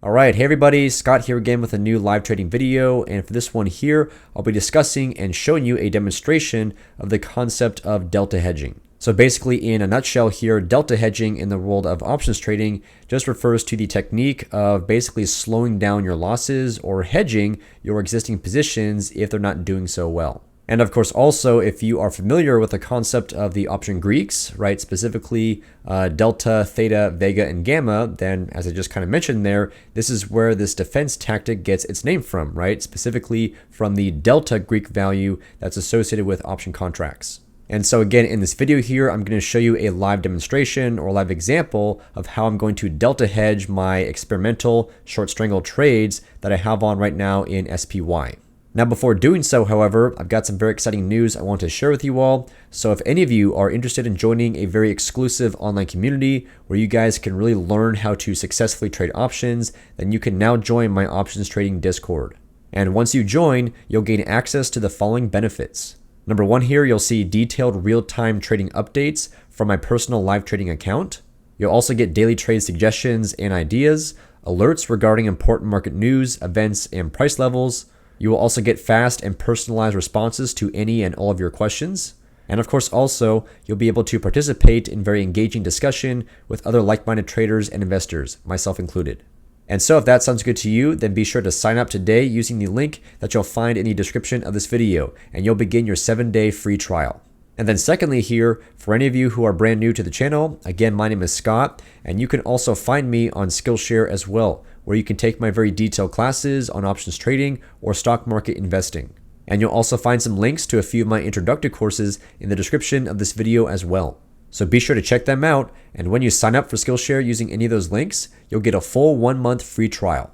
Alright, hey everybody, Scott here again with a new live trading video, and for this one here, I'll be discussing and showing you a demonstration of the concept of delta hedging. So basically, in a nutshell here, delta hedging in the world of options trading just refers to the technique of basically slowing down your losses or hedging your existing positions if they're not doing so well. And of course, also, if you are familiar with the concept of the option Greeks, right, specifically delta, theta, vega, and gamma, then as I just kind of mentioned there, this is where this defense tactic gets its name from, right, specifically from the delta Greek value that's associated with option contracts. And so again, in this video here, I'm going to show you a live demonstration or live example of how I'm going to delta hedge my experimental short strangle trades that I have on right now in SPY. Now, before doing so, however, I've got some very exciting news I want to share with you all. So if any of you are interested in joining a very exclusive online community where you guys can really learn how to successfully trade options, then you can now join my options trading Discord. And once you join, you'll gain access to the following benefits. Number one here, you'll see detailed real-time trading updates from my personal live trading account. You'll also get daily trade suggestions and ideas, alerts regarding important market news, events, and price levels. You will also get fast and personalized responses to any and all of your questions. And of course, also, you'll be able to participate in very engaging discussion with other like-minded traders and investors, myself included. And so if that sounds good to you, then be sure to sign up today using the link that you'll find in the description of this video, and you'll begin your 7-day free trial. And then secondly here, for any of you who are brand new to the channel, again, my name is Scott, and you can also find me on SKILLSHARE as well, where you can take my very detailed classes on options trading or stock market investing. And you'll also find some links to a few of my introductory courses in the description of this video as well. So be sure to check them out, and when you sign up for SKILLSHARE using any of those links, you'll get a full 1-month free trial.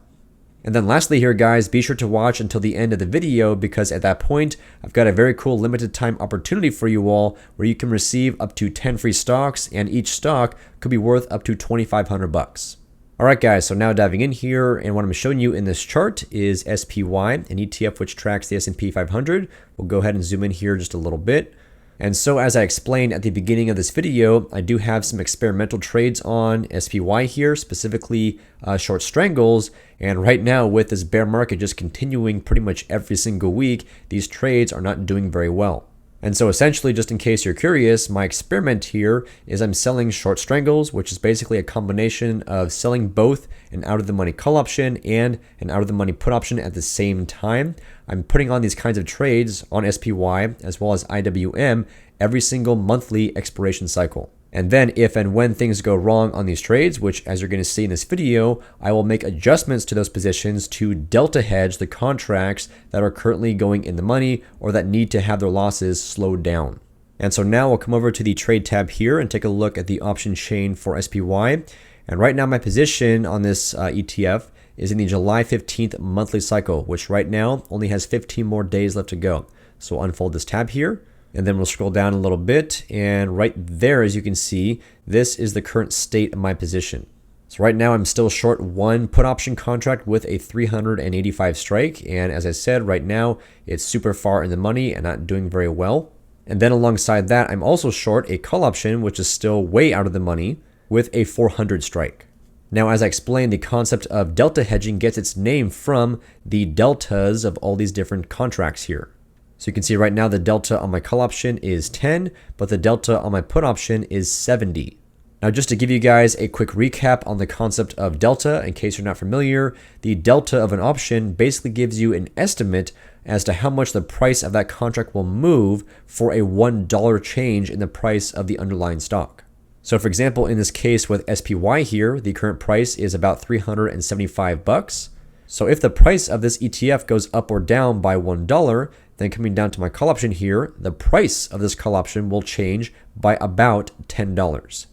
And then lastly here, guys, be sure to watch until the end of the video, because at that point, I've got a very cool limited time opportunity for you all where you can receive up to 10 free stocks, and each stock could be worth up to $2,500. Alright guys, so now diving in here, and what I'm showing you in this chart is SPY, an ETF which tracks the S&P 500. We'll go ahead and zoom in here just a little bit. And so as I explained at the beginning of this video, I do have some experimental trades on SPY here, specifically short strangles. And right now, with this bear market just continuing pretty much every single week, these trades are not doing very well. And so essentially, just in case you're curious, my experiment here is I'm selling short strangles, which is basically a combination of selling both an out-of-the-money call option and an out-of-the-money put option at the same time. I'm putting on these kinds of trades on SPY as well as IWM every single monthly expiration cycle. And then if and when things go wrong on these trades, which as you're going to see in this video, I will make adjustments to those positions to delta hedge the contracts that are currently going in the money or that need to have their losses slowed down. And so now we'll come over to the trade tab here and take a look at the option chain for SPY. And right now my position on this ETF is in the July 15th monthly cycle, which right now only has 15 more days left to go. So we'll unfold this tab here. And then we'll scroll down a little bit, and right there, as you can see, this is the current state of my position. So right now I'm still short one put option contract with a 385 strike, and as I said, right now it's super far in the money and not doing very well. And then alongside that, I'm also short a call option, which is still way out of the money, with a 400 strike. Now, as I explained, the concept of delta hedging gets its name from the deltas of all these different contracts here. So you can see right now the delta on my call option is 10, but the delta on my put option is 70. Now, just to give you guys a quick recap on the concept of delta, in case you're not familiar, the delta of an option basically gives you an estimate as to how much the price of that contract will move for a $1 change in the price of the underlying stock. So for example, in this case with SPY here, the current price is about $375. So if the price of this ETF goes up or down by $1, then coming down to my call option here, the price of this call option will change by about $10.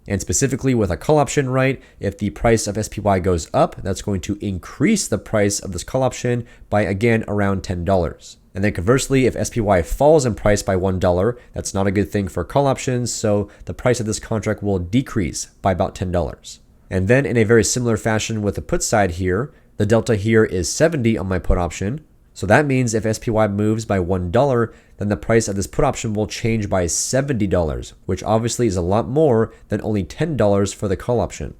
And specifically with a call option, right, if the price of SPY goes up, that's going to increase the price of this call option by, again, around $10. And then conversely, if SPY falls in price by $1, that's not a good thing for call options, so the price of this contract will decrease by about $10. And then in a very similar fashion with the put side here, the delta here is 70 on my put option. So that means if SPY moves by $1, then the price of this put option will change by $70, which obviously is a lot more than only $10 for the call option.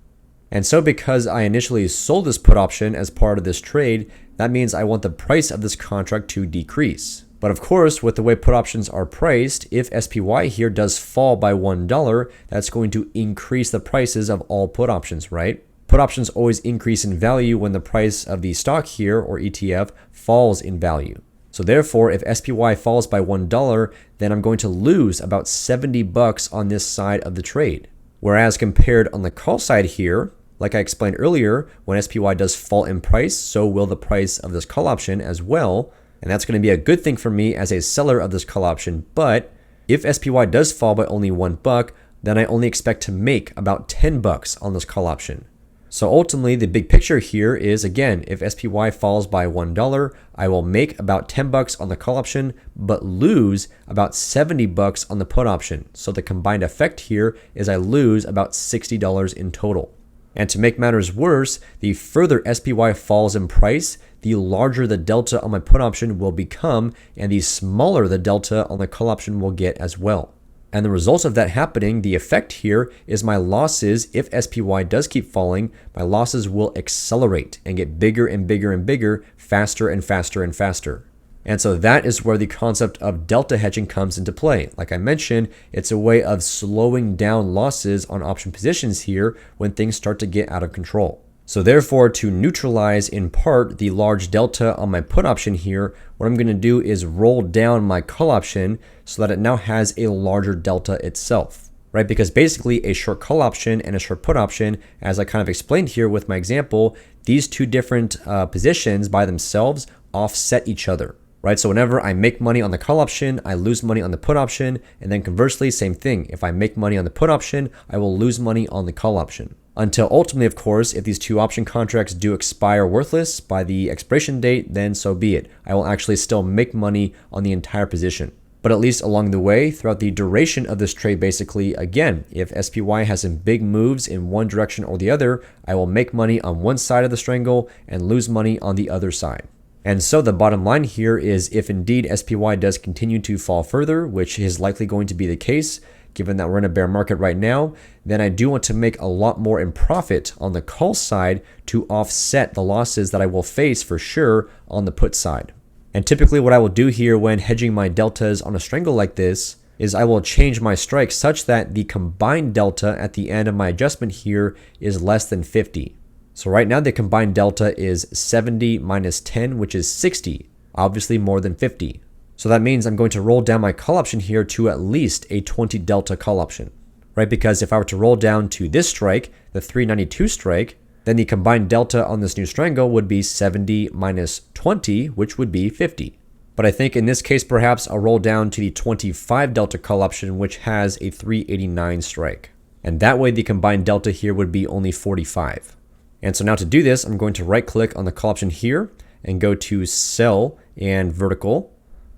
And so because I initially sold this put option as part of this trade, that means I want the price of this contract to decrease. But of course, with the way put options are priced, if SPY here does fall by $1, that's going to increase the prices of all put options, right? Put options always increase in value when the price of the stock here, or ETF, falls in value. So therefore, if SPY falls by $1, then I'm going to lose about 70 bucks on this side of the trade. Whereas compared on the call side here, like I explained earlier, when SPY does fall in price, so will the price of this call option as well. And that's going to be a good thing for me as a seller of this call option. But if SPY does fall by only $1, then I only expect to make about 10 bucks on this call option. So ultimately, the big picture here is, again, if SPY falls by $1, I will make about 10 bucks on the call option, but lose about 70 bucks on the put option. So the combined effect here is I lose about $60 in total. And to make matters worse, the further SPY falls in price, the larger the delta on my put option will become, and the smaller the delta on the call option will get as well. And the result of that happening, the effect here is my losses, if SPY does keep falling, my losses will accelerate and get bigger and bigger and bigger, faster and faster and faster. And so that is where the concept of delta hedging comes into play. Like I mentioned, it's a way of slowing down losses on option positions here when things start to get out of control. So therefore, to neutralize in part the large delta on my put option here, what I'm going to do is roll down my call option so that it now has a larger delta itself, right? Because basically a short call option and a short put option, as I kind of explained here with my example, these two different positions by themselves offset each other, right? So whenever I make money on the call option, I lose money on the put option. And then conversely, same thing. If I make money on the put option, I will lose money on the call option. Until ultimately, of course, if these two option contracts do expire worthless by the expiration date, then so be it. I will actually still make money on the entire position. But at least along the way, throughout the duration of this trade, basically, again, if SPY has some big moves in one direction or the other, I will make money on one side of the strangle and lose money on the other side. And so the bottom line here is if indeed SPY does continue to fall further, which is likely going to be the case, given that we're in a bear market right now, then I do want to make a lot more in profit on the call side to offset the losses that I will face for sure on the put side. And typically what I will do here when hedging my deltas on a strangle like this is I will change my strike such that the combined delta at the end of my adjustment here is less than 50. So right now the combined delta is 70 minus 10, which is 60, obviously more than 50. So that means I'm going to roll down my call option here to at least a 20 delta call option, right? Because if I were to roll down to this strike, the 392 strike, then the combined delta on this new strangle would be 70 minus 20, which would be 50. But I think in this case, perhaps I'll roll down to the 25 delta call option, which has a 389 strike. And that way the combined delta here would be only 45. And so now to do this, I'm going to right click on the call option here and go to sell and vertical.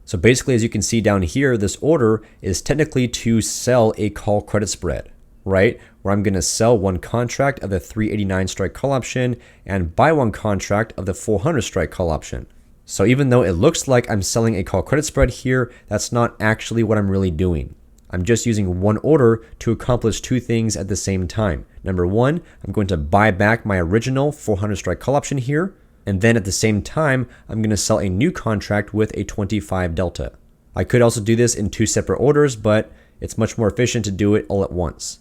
So basically, as you can see down here, this order is technically to sell a call credit spread, right? Where I'm going to sell one contract of the 389 strike call option and buy one contract of the 400 strike call option. So even though it looks like I'm selling a call credit spread here, that's not actually what I'm really doing. I'm just using one order to accomplish two things at the same time. Number one, I'm going to buy back my original 400 strike call option here. And then at the same time, I'm going to sell a new contract with a 25 delta. I could also do this in two separate orders, but it's much more efficient to do it all at once.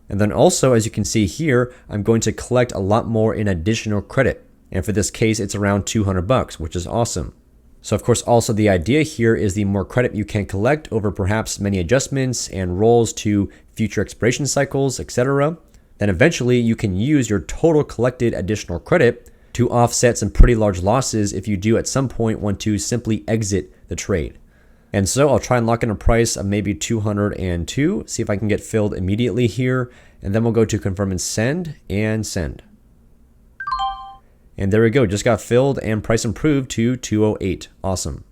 And then also, as you can see here, I'm going to collect a lot more in additional credit. And for this case, it's around 200 bucks, which is awesome. So of course, also the idea here is the more credit you can collect over perhaps many adjustments and rolls to future expiration cycles, etc., then eventually you can use your total collected additional credit to offset some pretty large losses if you do at some point want to simply exit the trade. And so I'll try and lock in a price of maybe 202, see if I can get filled immediately here, and then we'll go to confirm and send, and send. And there we go, just got filled and price improved to 208. Awesome.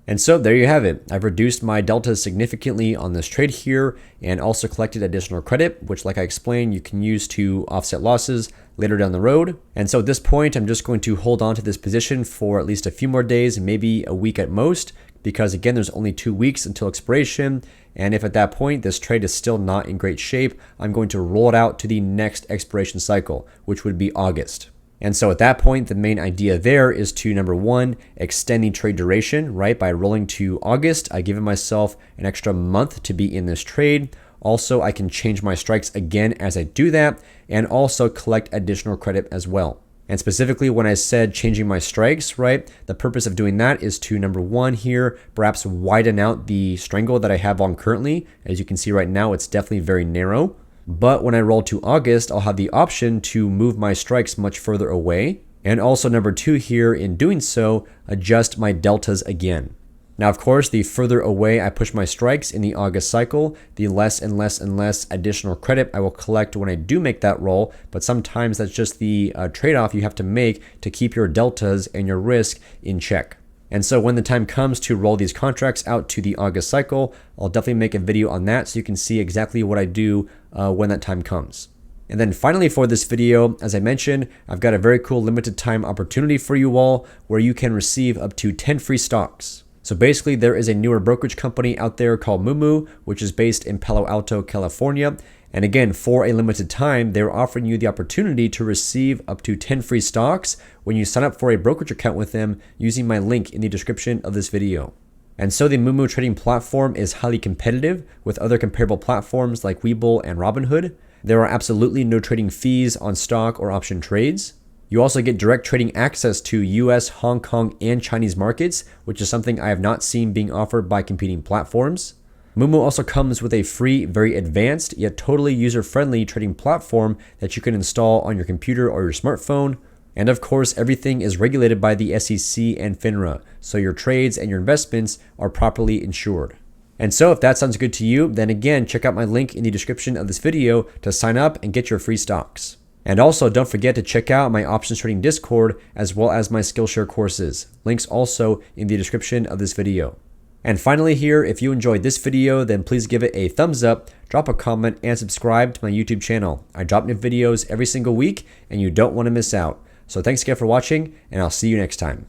And so there you have it. I've reduced my delta significantly on this trade here and also collected additional credit, which like I explained, you can use to offset losses later down the road. And so at this point, I'm just going to hold on to this position for at least a few more days, maybe a week at most, because again, there's only 2 weeks until expiration. And if at that point this trade is still not in great shape, I'm going to roll it out to the next expiration cycle, which would be August. And so at that point, the main idea there is to, number one, extend the trade duration, right? By rolling to August, I give myself an extra month to be in this trade. Also, I can change my strikes again as I do that, and also collect additional credit as well. And specifically when I said changing my strikes, right, the purpose of doing that is to, number one here, perhaps widen out the strangle that I have on currently. As you can see right now, it's definitely very narrow. But when I roll to August, I'll have the option to move my strikes much further away. And also number two here, in doing so, adjust my deltas again. Now, of course, the further away I push my strikes in the August cycle, the less and less and less additional credit I will collect when I do make that roll. But sometimes that's just the trade-off you have to make to keep your deltas and your risk in check. And so when the time comes to roll these contracts out to the August cycle, I'll definitely make a video on that so you can see exactly what I do when that time comes. And then finally for this video, as I mentioned, I've got a very cool limited time opportunity for you all where you can receive up to 10 free stocks. So basically there is a newer brokerage company out there called Moomoo, which is based in Palo Alto, California. And again, for a limited time, they're offering you the opportunity to receive up to 10 free stocks when you sign up for a brokerage account with them using my link in the description of this video. And so the Moomoo trading platform is highly competitive with other comparable platforms like Webull and Robinhood. There are absolutely no trading fees on stock or option trades. You also get direct trading access to US, Hong Kong, and Chinese markets, which is something I have not seen being offered by competing platforms. Moomoo also comes with a free, very advanced, yet totally user-friendly trading platform that you can install on your computer or your smartphone. And of course, everything is regulated by the SEC and FINRA, so your trades and your investments are properly insured. And so if that sounds good to you, then again, check out my link in the description of this video to sign up and get your free stocks. And also don't forget to check out my options trading Discord as well as my Skillshare courses. Links also in the description of this video. And finally here, if you enjoyed this video, then please give it a thumbs up, drop a comment, and subscribe to my YouTube channel. I drop new videos every single week and you don't want to miss out. So thanks again for watching, and I'll see you next time.